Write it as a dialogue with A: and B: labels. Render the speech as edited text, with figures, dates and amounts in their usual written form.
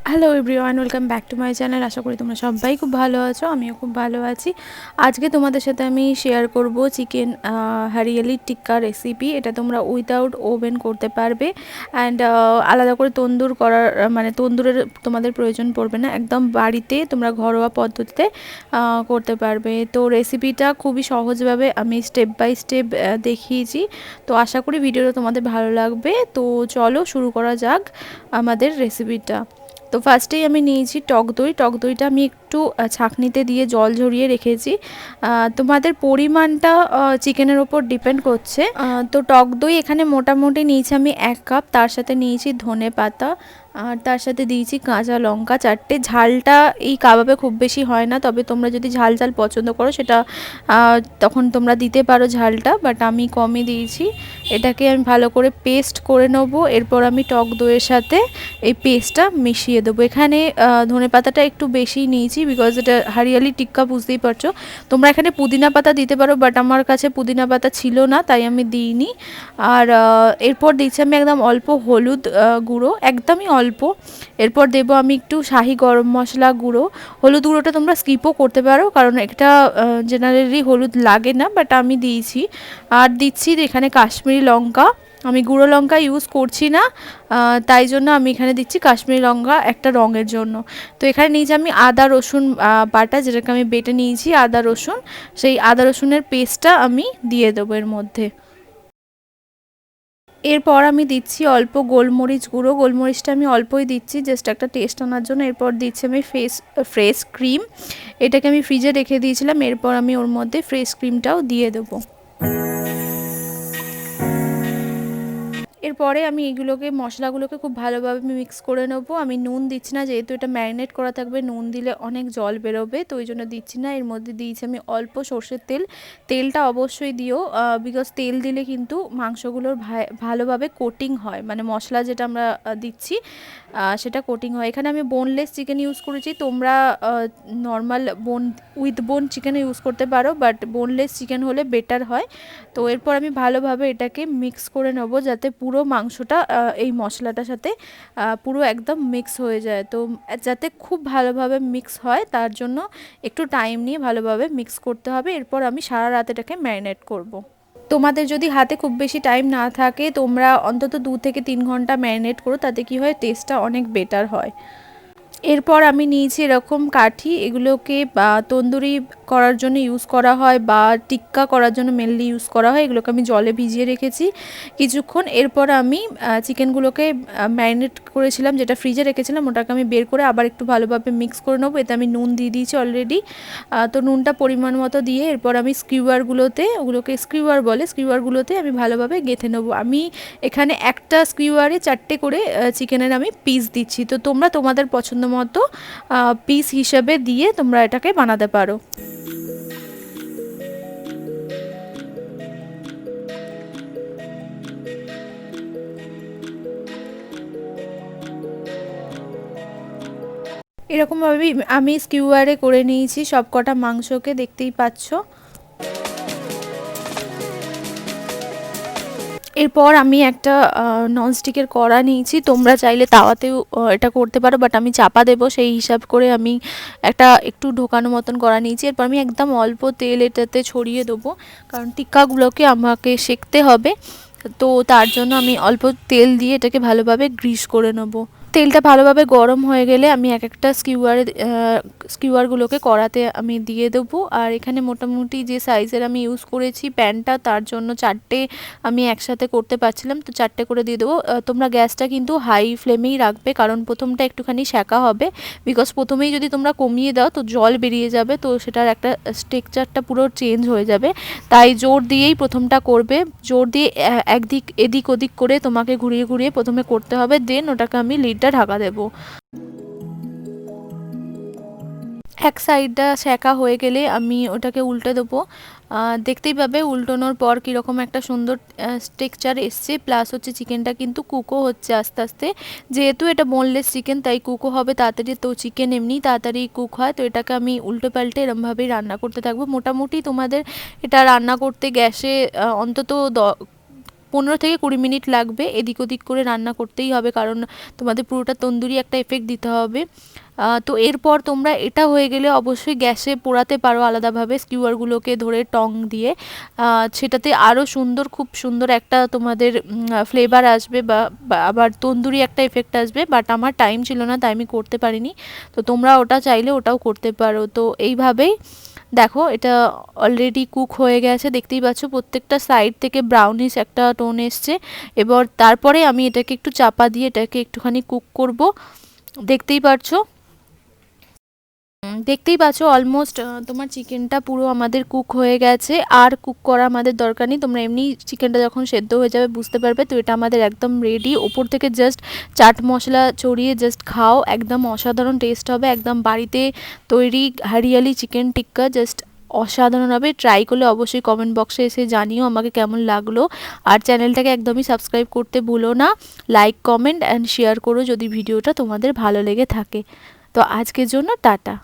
A: Hello everyone, welcome back to my channel. আশা করি তোমরা সবাই খুব ভালো আছো, আমিও খুব ভালো আছি। আজকে তোমাদের সাথে আমি শেয়ার করব চিকেন হারিয়ালি টিক্কা রেসিপি। এটা তোমরা উইদাউট ওভেন করতে পারবে অ্যান্ড আলাদা করে তন্দুর করার মানে তন্দুরের তোমাদের প্রয়োজন পড়বে না। একদম বাড়িতে তোমরা ঘরোয়া পদ্ধতিতে করতে পারবে। তো রেসিপিটা খুবই সহজভাবে আমি স্টেপ বাই স্টেপ দেখিয়েছি। তো আশা করি ভিডিওটা তোমাদের ভালো লাগবে। তো চলো শুরু করা যাক আমাদের রেসিপিটা। তো ফার্স্টেই আমি নিয়েছি টক দই। টক দইটা আমি একটু ছাঁকনিতে দিয়ে জল ঝরিয়ে রেখেছি। তোমাদের পরিমাণটা চিকেনের ওপর ডিপেন্ড করছে। তো টক দই এখানে মোটামুটি নিয়েছি আমি 1 কাপ। তার সাথে নিয়েছি ধনে পাতা, আর তার সাথে দিয়েছি কাঁচা লঙ্কা 4টে। ঝালটা এই কাবাবে খুব বেশি হয় না, তবে তোমরা যদি ঝাল ঝাল পছন্দ করো সেটা তখন তোমরা দিতে পারো ঝালটা, বাট আমি কমই দিয়েছি। এটাকে আমি ভালো করে পেস্ট করে নেব। এরপর আমি টক দইয়ের সাথে এই পেস্টটা মিশিয়ে দেবো। এখানে ধনে পাতাটা একটু বেশি নিয়েছি, বিকজ এটা হারিয়ালি টিক্কা, বুঝতেই পারছো। তোমরা এখানে পুদিনা পাতা দিতে পারো, বাট আমার কাছে পুদিনা পাতা ছিল না, তাই আমি দিইনি। আর এরপর দিচ্ছি আমি একদম অল্প হলুদ গুঁড়ো, একদমই অল্প। এরপর দেবো আমি একটু শাহি গরম মশলা গুঁড়ো। হলুদ গুঁড়োটা তোমরা স্কিপও করতে পারো, কারণ এটা জেনারেলি হলুদ লাগে না, বাট আমি দিয়েছি। আর দিচ্ছি এখানে কাশ্মীরি লঙ্কা। আমি গুঁড়ো লঙ্কা ইউজ করছি না, তাই জন্য আমি এখানে দিচ্ছি কাশ্মীরি লঙ্কা একটা রঙের জন্য। তো এখানে নিয়েছি আমি আদা রসুন বাটা, যেটাকে আমি বেটে নিয়েছি আদা রসুন। সেই আদা রসুনের পেস্টটা আমি দিয়ে দেবো এর মধ্যে। এরপর আমি দিচ্ছি অল্প গোলমরিচ গুঁড়ো। গোলমরিচটা আমি অল্পই দিচ্ছি, জাস্ট একটা টেস্ট আনার জন্য। এরপর দিচ্ছি আমি ফ্রেশ ক্রিম। এটাকে আমি ফ্রিজে রেখে দিয়েছিলাম। এরপর আমি ওর মধ্যে ফ্রেশ ক্রিমটাও দিয়ে দেবো। এরপরে আমি এগুলোকে মশলাগুলোকে খুব ভালোভাবে মিক্স করে নেবো। আমি নুন দিচ্ছি না, যেহেতু এটা ম্যারিনেট করা থাকবে, নুন দিলে অনেক জল বেরোবে, তো ওই জন্য দিচ্ছি না। এর মধ্যে দিয়েছি আমি অল্প সর্ষের তেল। তেলটা অবশ্যই দিও, বিকজ তেল দিলে কিন্তু মাংসগুলোর ভালোভাবে কোটিং হয়, মানে মশলা যেটা আমরা দিচ্ছি সেটা কোটিং হয়। এখানে আমি বোনলেস চিকেন ইউজ করেছি, তোমরা নর্মাল উইথ বোন চিকেন ইউজ করতে পারো, বাট বোনলেস চিকেন হলে বেটার হয়। তো এরপর আমি ভালোভাবে এটাকে মিক্স করে নেবো, যাতে পুরো মাংসটা এই মশলাটার সাথে পুরো একদম মিক্স হয়ে যায়। তো যাতে খুব ভালোভাবে মিক্স হয়, তার জন্য একটু টাইম নিয়ে ভালোভাবে মিক্স করতে হবে। এরপর আমি সারা রাত এটাকে ম্যারিনেট করব। তোমাদের যদি হাতে খুব বেশি টাইম না থাকে, তোমরা অন্তত 2 থেকে 3 ঘন্টা ম্যারিনেট করো, তাতে কি হয়, টেস্টটা অনেক বেটার হয়। এরপর আমি নিয়েছি এরকম কাঠি। এগুলোকে তন্দুরি করার জন্য ইউজ করা হয়, বা টিক্কা করার জন্য মেনলি ইউজ করা হয়। এগুলোকে আমি জলে ভিজিয়ে রেখেছি কিছুক্ষণ। এরপর আমি চিকেনগুলোকে ম্যারিনেট করেছিলাম, যেটা ফ্রিজে রেখেছিলাম, ওটাকে আমি বের করে আবার একটু ভালোভাবে মিক্স করে নেবো। এতে আমি নুন দিয়ে দিয়েছি অলরেডি। তো নুনটা পরিমাণ মতো দিয়ে এরপর আমি ওগুলোকে স্কিউয়ারগুলোতে আমি ভালোভাবে গেঁথে নেবো। আমি এখানে একটা স্কিউয়ারে 4টে করে চিকেনের আমি পিস দিচ্ছি। তো তোমরা তোমাদের পছন্দ মতো পিস হিসেবে দিয়ে তোমরা এটাকে বানাতে পারো। এরকমভাবে আমি স্কিউয়ারে করে নিয়েছি সব কটা মাংসকে, দেখতেই পাচ্ছ। এরপর আমি একটা ননস্টিকের কড়া নিয়েছি। তোমরা চাইলে তাওয়াতেও এটা করতে পারো, বাট আমি চাপা দেবো সেই হিসাব করে আমি একটু ঢোকানো মতন কড়া নিয়েছি। এরপর আমি একদম অল্প তেল এটাতে ছড়িয়ে দেবো, কারণ টিক্কাগুলোকে আমাকে সেঁকতে হবে। তো তার জন্য আমি অল্প তেল দিয়ে এটাকে ভালোভাবে গ্রিস করে নেবো। তেলটা ভালোভাবে গরম হয়ে গেলে আমি একটা স্কিউয়ারগুলোকে কড়াতে আমি দিয়ে দেবো। আর এখানে মোটামুটি যে সাইজের আমি ইউজ করেছি প্যানটা, তার জন্য 4টে আমি একসাথে করতে পারছিলাম, তো 4টে করে দিয়ে দেবো। তোমরা গ্যাসটা কিন্তু হাই ফ্লেমেই রাখবে, কারণ প্রথমটা একটুখানি সেঁকা হবে, বিকজ প্রথমেই যদি তোমরা কমিয়ে দাও তো জল বেরিয়ে যাবে, তো সেটার একটা টেক্সচারটা পুরো চেঞ্জ হয়ে যাবে। তাই জোর দিয়েই প্রথমটা করবে, জোর দিয়ে এদিক ওদিক করে তোমাকে ঘুরিয়ে ঘুরিয়ে প্রথমে করতে হবে, দেন ওটাকে আমি লিডটা ঢাকা দেবো। এক সাইডটা সেঁকা হয়ে গেলে আমি ওটাকে উল্টে দেবো। দেখতেই পাবে উল্টোনোর পর কীরকম একটা সুন্দর টেক্সচার এসছে, প্লাস হচ্ছে চিকেনটা কিন্তু কুকও হচ্ছে আস্তে আস্তে। যেহেতু এটা বোনলেস চিকেন, তাই কুকও হবে তাড়াতাড়ি। তো চিকেন এমনি তাড়াতাড়ি কুক হয়, তো এটাকে আমি উল্টো পাল্টে এরমভাবেই রান্না করতে থাকবো। মোটামুটি তোমাদের এটা রান্না করতে গ্যাসে অন্তত 15 থেকে 20 মিনিট লাগবে। এদিক ওদিক করে রান্না করতেই হবে, কারণ তোমাদের পুরোটা তন্দুরি একটা এফেক্ট দিতে হবে। তো এরপর তোমরা এটা হয়ে গেলে অবশ্যই গ্যাসে পোড়াতে পারো আলাদাভাবে স্কিউয়ারগুলোকে ধরে টং দিয়ে, সেটাতে আরও সুন্দর, খুব সুন্দর একটা তোমাদের ফ্লেভার আসবে বা আবার তন্দুরি একটা এফেক্ট আসবে। বাট আমার টাইম ছিল না, তাই আমি করতে পারিনি। তো তোমরা ওটা চাইলে ওটাও করতে পারো। তো এইভাবেই দেখো এটা অলরেডি কুক হয়ে গেছে, দেখতেই পাচ্ছ প্রত্যেকটা সাইড থেকে ব্রাউনিশ একটা টোন এসছে। এবার তারপরে আমি এটাকে একটু চাপা দিয়ে এটাকে একটুখানি কুক করব। দেখতেই পাচ্ছ অলমোস্ট তোমার চিকেনটা পুরো আমাদের কুক হয়ে গেছে, আর কুক করা আমাদের দরকার নেই। তোমরা এমনি চিকেনটা যখন সেদ্ধ হয়ে যাবে বুঝতে পারবে। তো এটা আমাদের একদম রেডি। ওপর থেকে জাস্ট চাট মশলা ছড়িয়ে জাস্ট খাও, একদম অসাধারণ টেস্ট হবে। একদম বাড়িতে তৈরি হরিয়ালি চিকেন টিক্কা জাস্ট অসাধারণ হবে। ট্রাই করলে অবশ্যই কমেন্ট বক্সে এসে জানিও আমাকে কেমন লাগলো। আর চ্যানেলটাকে একদমই সাবস্ক্রাইব করতে ভুলো না। লাইক, কমেন্ট অ্যান্ড শেয়ার করো যদি ভিডিওটা তোমাদের ভালো লেগে থাকে। তো আজকের জন্য টাটা।